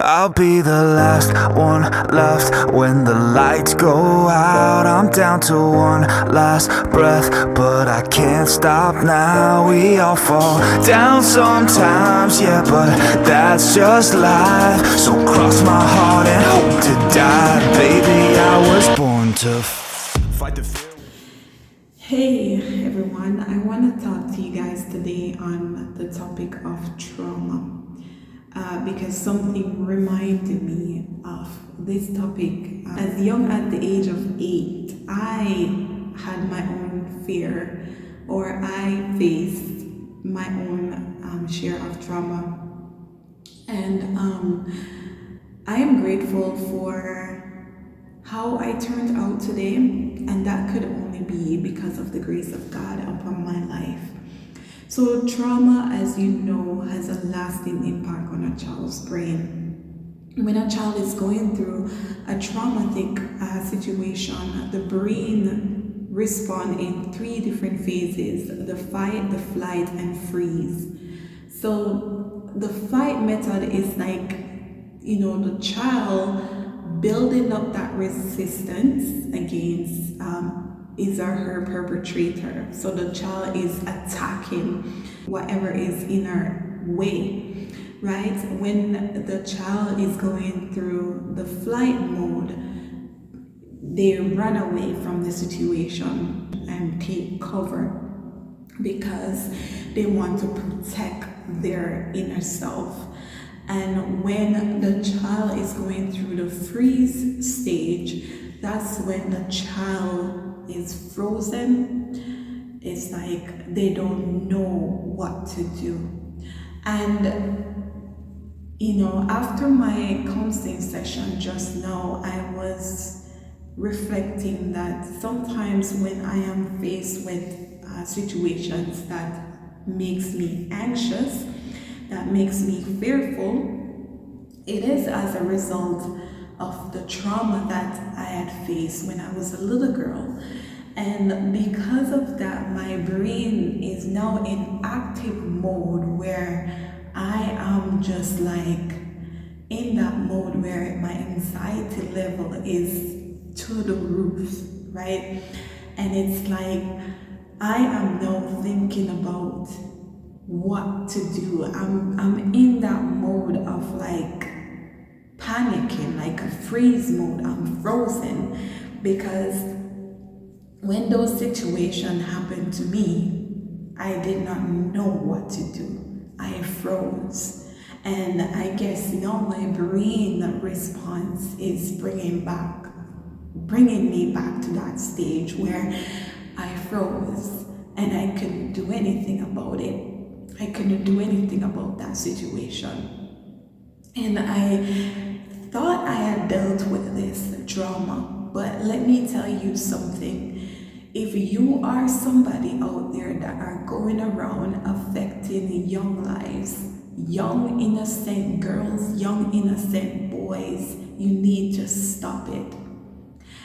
I'll be the last one left when the lights go out. I'm down to one last breath, but I can't stop now. We all fall down sometimes, yeah, but that's just life. So cross my heart and hope to die. Baby, I was born to fight the fear. Hey everyone, I want to talk to you guys today on the topic of trauma because something reminded me of this topic. As young at the age of 8, I had my own fear, or I faced my own share of trauma, and I am grateful for how I turned out today, and that could only be because of the grace of God upon my life. So trauma, as you know, has a lasting impact on a child's brain. When a child is going through a traumatic situation, the brain responds in 3 different phases: the fight, the flight, and freeze. So the fight method is like, the child building up that resistance against his or her perpetrator. So the child is attacking whatever is in her way, right? When the child is going through the flight mode, they run away from the situation and take cover because they want to protect their inner self. And when the child is going through the freeze stage, that's when the child is frozen. It's like they don't know what to do. And after my counseling session just now, I was reflecting that sometimes when I am faced with situations that makes me anxious, that makes me fearful, it is as a result of the trauma that I had faced when I was a little girl. And because of that, my brain is now in active mode where I am just like in that mode where my anxiety level is to the roof, right? And it's like I am now thinking about what to do. I'm in that mode of like panicking, like a freeze mode. I'm frozen because when those situations happened to me, I did not know what to do. I froze. And I guess now my brain response is bringing me back to that stage where I froze and I couldn't do anything about it. I couldn't do anything about that situation. And I thought I had dealt with this trauma, but let me tell you something. If you are somebody out there that are going around affecting young lives, young innocent girls, young innocent boys, you need to stop it.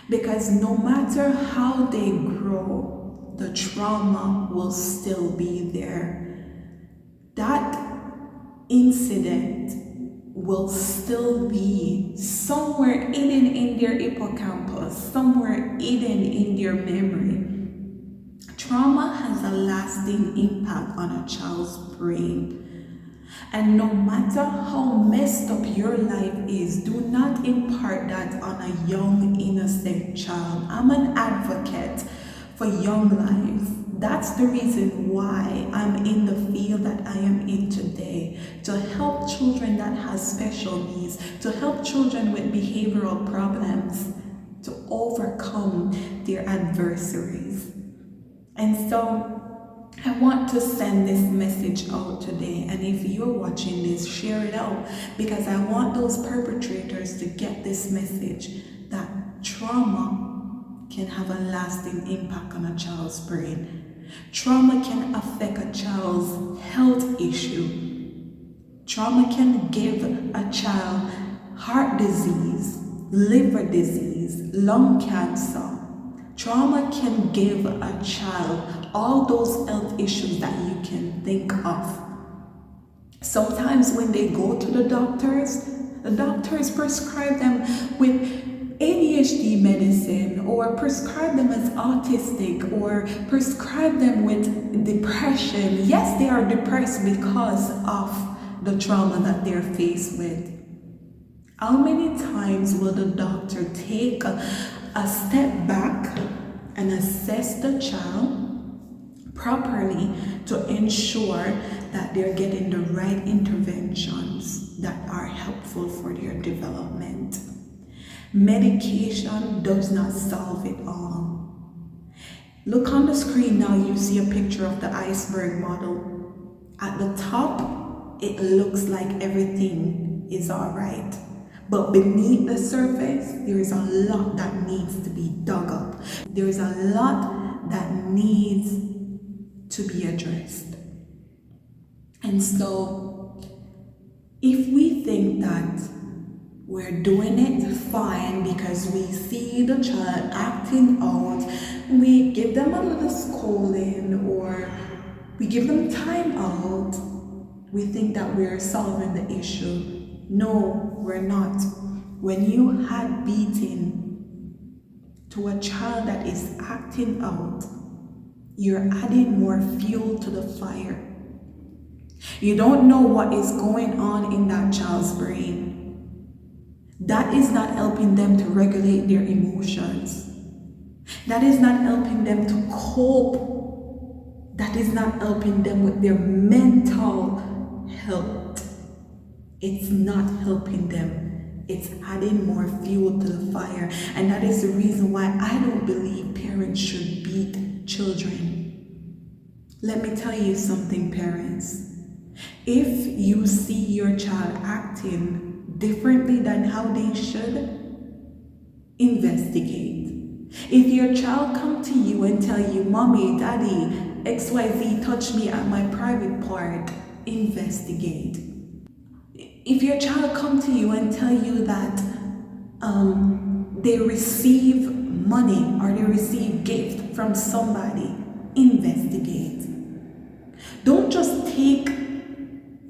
Because no matter how they grow, the trauma will still be there. That incident will still be somewhere hidden in their hippocampus, somewhere hidden in their memory. Trauma has a lasting impact on a child's brain. And no matter how messed up your life is, do not impart that on a young, innocent child. I'm an advocate for young lives. That's the reason why I'm in the field that I am in today, to help children that have special needs, to help children with behavioral problems to overcome their adversaries. And so I want to send this message out today, and if you're watching this, share it out, because I want those perpetrators to get this message that trauma can have a lasting impact on a child's brain. Trauma can affect a child's health issue. Trauma can give a child heart disease, liver disease, lung cancer. Trauma can give a child all those health issues that you can think of. Sometimes when they go to the doctors, The doctors prescribe them with ADHD medicine, or prescribe them as autistic, or prescribe them with depression. Yes, they are depressed because of the trauma that they're faced with. How many times will the doctor take a step back and assess the child properly to ensure that they're getting the right interventions that are helpful for their development? Medication does not solve it all. Look on the screen now, you see a picture of the iceberg model. At the top, it looks like everything is all right. But beneath the surface, there is a lot that needs to be dug up. There is a lot that needs to be addressed. And so, if we think that we're doing it fine because we see the child acting out, we give them a little scolding or we give them time out, we think that we're solving the issue. No, we're not. When you had beating to a child that is acting out, you're adding more fuel to the fire. You don't know what is going on in that child's brain. That is not helping them to regulate their emotions. That is not helping them to cope. That is not helping them with their mental health. It's not helping them. It's adding more fuel to the fire. And that is the reason why I don't believe parents should beat children. Let me tell you something, parents. If you see your child acting differently than how they should, investigate. If your child come to you and tell you, Mommy, Daddy, XYZ touched me at my private part, investigate. If your child come to you and tell you that they receive money or they receive gift from somebody, investigate. Don't just take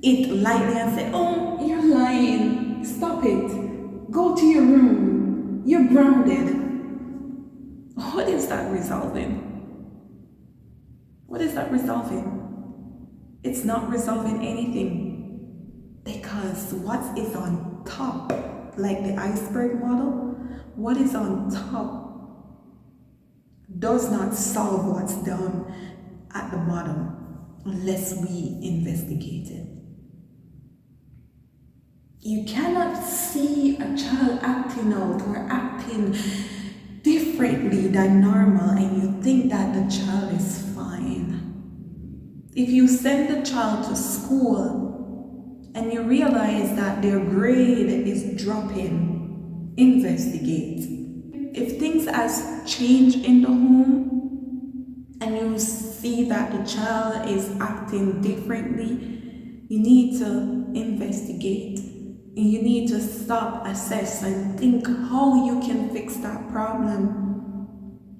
it lightly and say, oh, you're lying. Stop it. Go to your room. You're grounded. What is that resolving? What is that resolving? It's not resolving anything, because what is on top, like the iceberg model, what is on top does not solve what's down at the bottom unless we investigate it. You cannot see a child acting out or acting differently than normal and you think that the child is fine. If you send the child to school and you realize that their grade is dropping, investigate. If things has changed in the home and you see that the child is acting differently, you need to investigate. And you need to stop, assess, and think how you can fix that problem.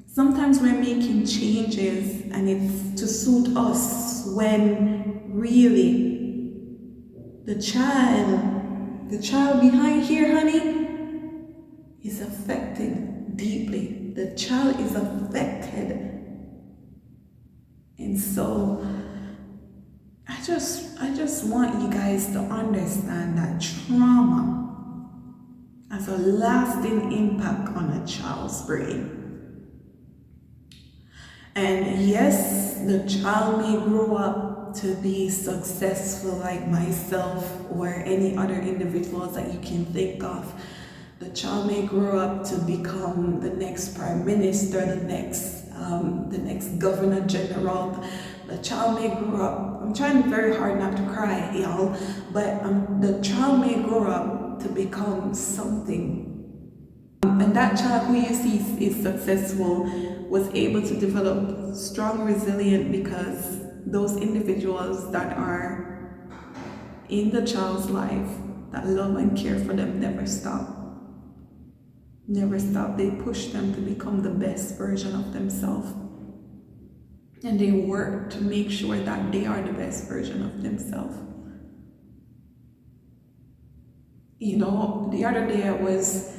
Sometimes we're making changes and it's to suit us, when really the child behind here, honey, is affected deeply. The child is affected. And so I just want you guys to understand that trauma has a lasting impact on a child's brain. And yes, the child may grow up to be successful like myself or any other individuals that you can think of. The child may grow up to become the next prime minister, the next governor general. The child may grow up, I'm trying very hard not to cry, y'all, but the child may grow up to become something. And that child who you see is successful was able to develop strong resilience because those individuals that are in the child's life that love and care for them never stop. Never stop. They push them to become the best version of themselves. And they work to make sure that they are the best version of themselves. You know, the other day I was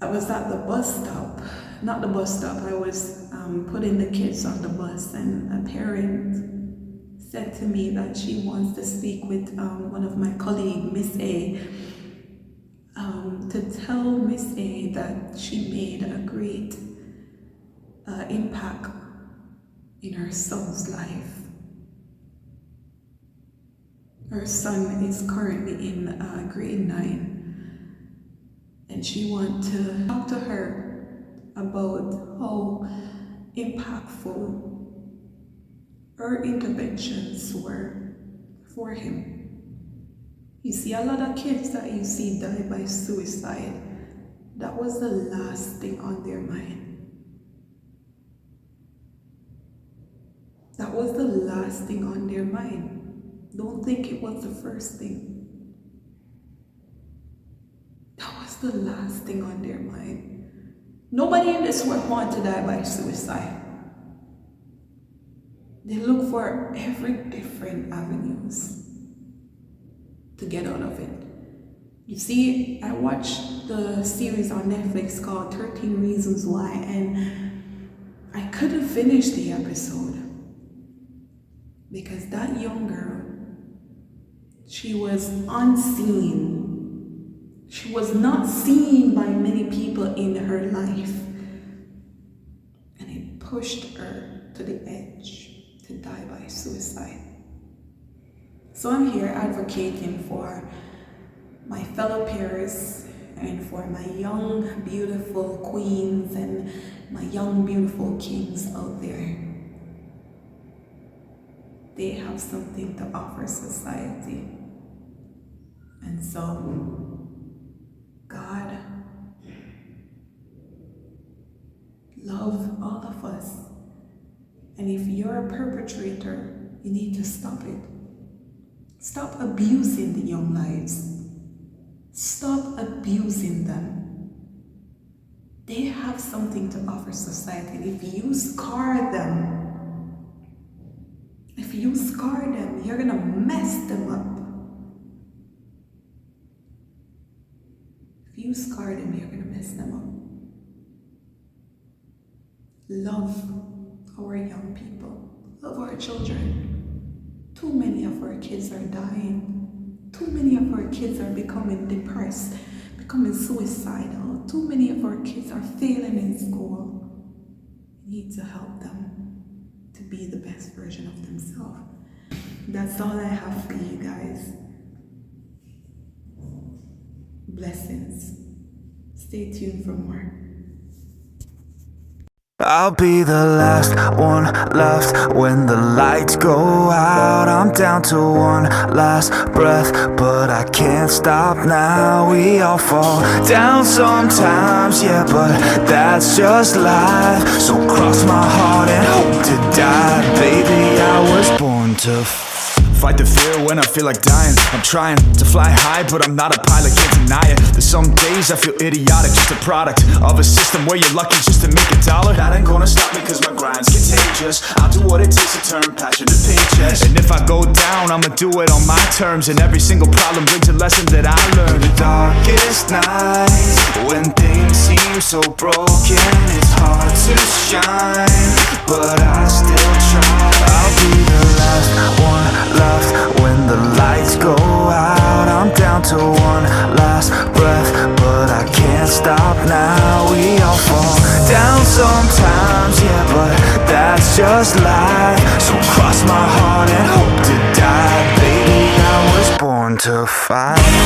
at the bus stop, not the bus stop, I was putting the kids on the bus, and a parent said to me that she wants to speak with one of my colleagues, Miss A, to tell Miss A that she made a great impact in her son's life. Her son is currently in grade 9, and she wants to talk to her about how impactful her interventions were for him. You see, a lot of kids that you see die by suicide, that was the last thing on their mind. That was the last thing on their mind. Don't think it was the first thing. That was the last thing on their mind. Nobody in this world wants to die by suicide. They look for every different avenues to get out of it. You see, I watched the series on Netflix called 13 Reasons Why, and I couldn't finish the episode because that young girl, she was unseen. She was not seen by many people in her life, and it pushed her to the edge to die by suicide. So I'm here advocating for my fellow peers and for my young, beautiful queens and my young, beautiful kings out there. They have something to offer society. And so, God, love all of us. And if you're a perpetrator, you need to stop it. Stop abusing the young lives. Stop abusing them. They have something to offer society. And if you scar them, you're gonna mess them up. If you scar them, you're gonna mess them up. Love our young people. Love our children. Too many of our kids are dying. Too many of our kids are becoming depressed, becoming suicidal. Too many of our kids are failing in school. We need to help them to be the best version of themselves. That's all I have for you guys. Blessings. Stay tuned for more. I'll be the last one left when the lights go out. I'm down to one last breath, but I can't stop now. We all fall down sometimes, yeah, but that's just life. So cross my heart and hope to die. Baby, I was born to fight the fear when I feel like dying. I'm trying to fly high, but I'm not a pilot, can't deny it. There's some days I feel idiotic, just a product of a system where you're lucky just to make a dollar. That ain't gonna stop me cause my grind's contagious. I'll do what it takes to turn passion to paychecks. And if I go down, I'ma do it on my terms. And every single problem brings a lesson that I learned. The darkest nights, when things seem so broken, it's hard to shine, but I still try. I'll be the last one left when the lights go out. I'm down to one last breath, but I can't stop now. We all fall down sometimes, yeah, but that's just life. So cross my heart and hope to die. Baby, I was born to fight.